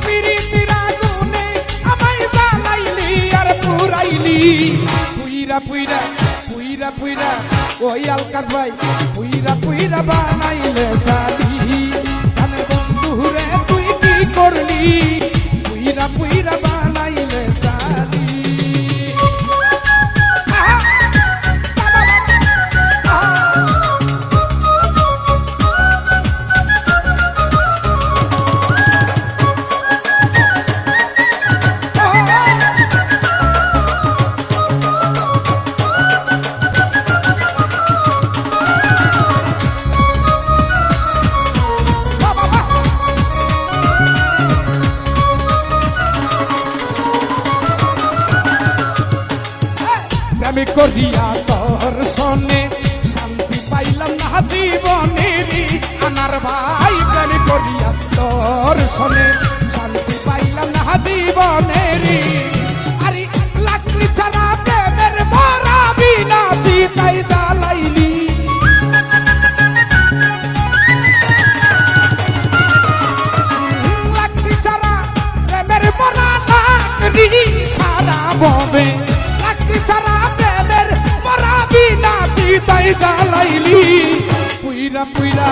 পিরিতির আগুনে আমায় জ্বালাইলি আর পুরাইলি পুইরা পুইরা পুইরা পুইরা ওই আলকাস ভাই পুইরা পুইরা বানাইলে সাদি জানের বন্ধু রে তুই কি করলি পুইরা পুইরা বানাইলে সাদি আমি করিয়া তোর সনে শান্তি পাইলাম না জীবনের আনার ভাই আমি করিয়া তোর সনে শান্তি পাইলাম না জীবনের আরে লাকড়ি ছাড়া প্রেমের মরাবি না চিতাই জ্বালাইলি লাকড়ি ছাড়া প্রেমের মরা লাকড়ি ছাড়া ববে লাকড়ি ছাড়া তাই জ্বালাইলি পুইরা পুইরা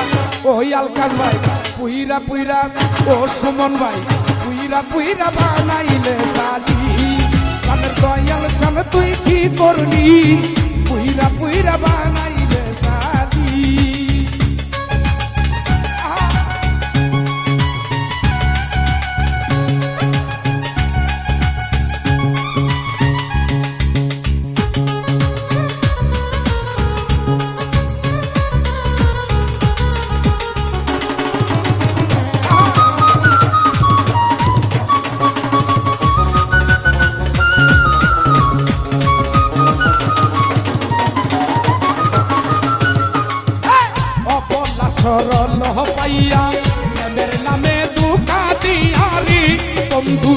ওই আলকাস ভাই পুইরা পুইরা ও সুমন ভাই পুইরা পুইরা বানাইলে সাদি জানের দয়াল জান তুই কি করলি পুইরা পুইরা বানাইলে সাদি সরল পাইয়া প্রেমের নামে দুকা দিয়ারি বন্ধু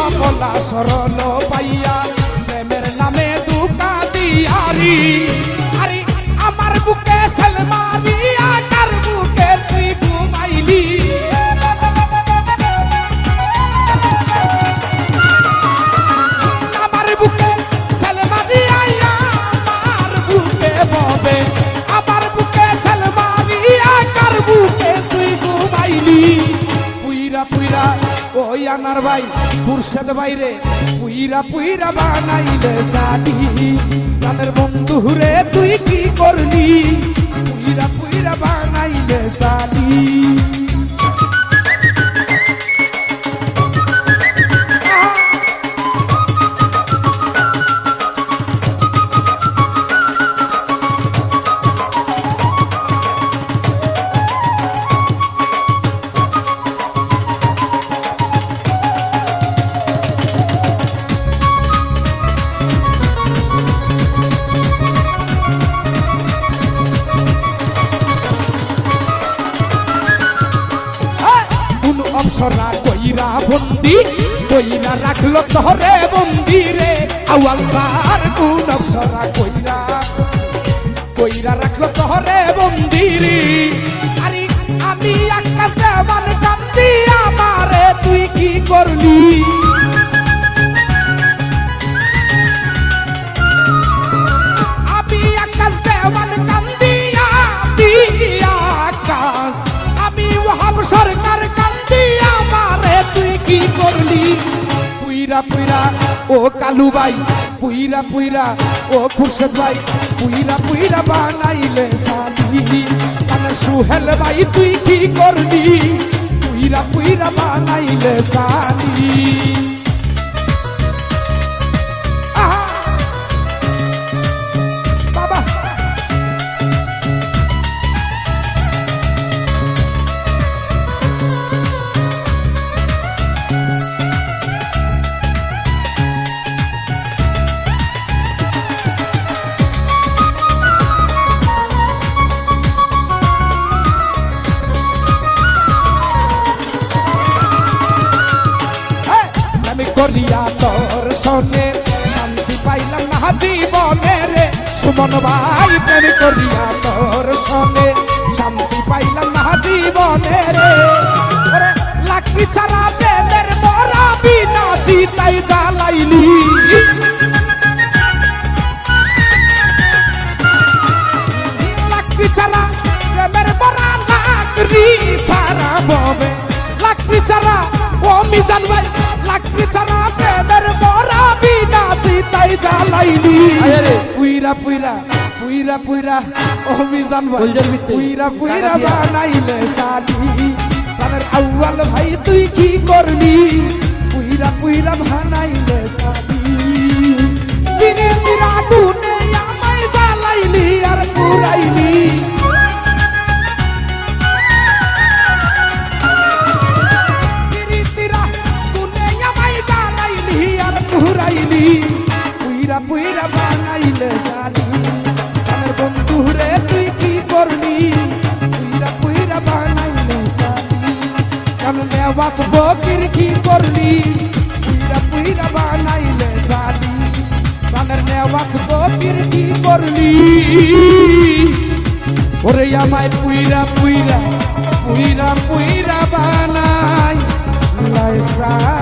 অকলা সরল পাইয়া প্রেমের নামে দুকা দিয়ারি আরে আমার বুকে সেলমারিয়া কার বুকে তুই ঘুমাইলি আমার বুকে সেলমারিয়া আমার বুকে ববে আমার বুকে বুকে তুই ঘুমাইলি পুইরা পুইরা ওই আনার ভাই খুরশেদ বাইরে পুইরা পুইরা বানাইলে সাদি জানের বন্ধু রে তুই কি করলি পুইরা পুইরা বানাইলে সাদি অপসরা কইরা বন্দি কইরা রাখলো তোরে বন্দি রে আওয়াল সার কোন অপসরা কইরা কইরা রাখলো তোরে বন্দি রে আরে আমি একটা দেওয়ার কান্দি আমারে তুই কি করলি আমি একটা দেওয়ার কান্দি আকাশ আমি ওহাব সরকার তুই কি করলি পুইরা পুইরা ও কালু ভাই পুইরা পুইরা ও খুরশেদ ভাই পুইরা পুইরা বানাইলে সাদি মানে সুহেল ভাই তুই কি করলি পুইরা পুইরা বানাইলে সাদি বাবা করিয়া তোর সনে শান্তি পাইলাম না জীবনে রে সুমন ভাই প্রেম করিয়া তোর মনে রে ওরে লাকড়ি ছাড়া প্রেমের বড়া বিনা চিতাই জ্বালাইলি লাকড়ি ছাড়া প্রেমের বড়া লাকড়ি ছাড়া ববে লাকড়ি ছাড়া ও মিজান ভাই লাকড়ি ছাড়া প্রেমের বড়া বিনা চিতাই জ্বালাইলি পুইরা পুইরা পুইরা পুইরা ও মিজান ভাই পুইরা পুইরা বানাইলে শাদি তাদের আউয়াল ভাই তুই কি করলি পুইরা পুইরা বানাইলে শাদি দিনে দিরা গুনে আমায় জ্বালাইলি আর পুরাইলি দিনে দিরা গুনে আমায় জ্বালাইলি আর পুরাইলি পুইরা পুইরা বানাইলে শাদি বন্ধু রে তুই কি করলি পুইরা পুইরা বানাইলে শাদি কামনে বাস বকির কি করলি পুইরা পুইরা বানাইলে শাদি কানের নেওয়াস বকির কি করলি ওরে আমায় পুইরা পুইরা পুইরা পুইরা বানাই শাদি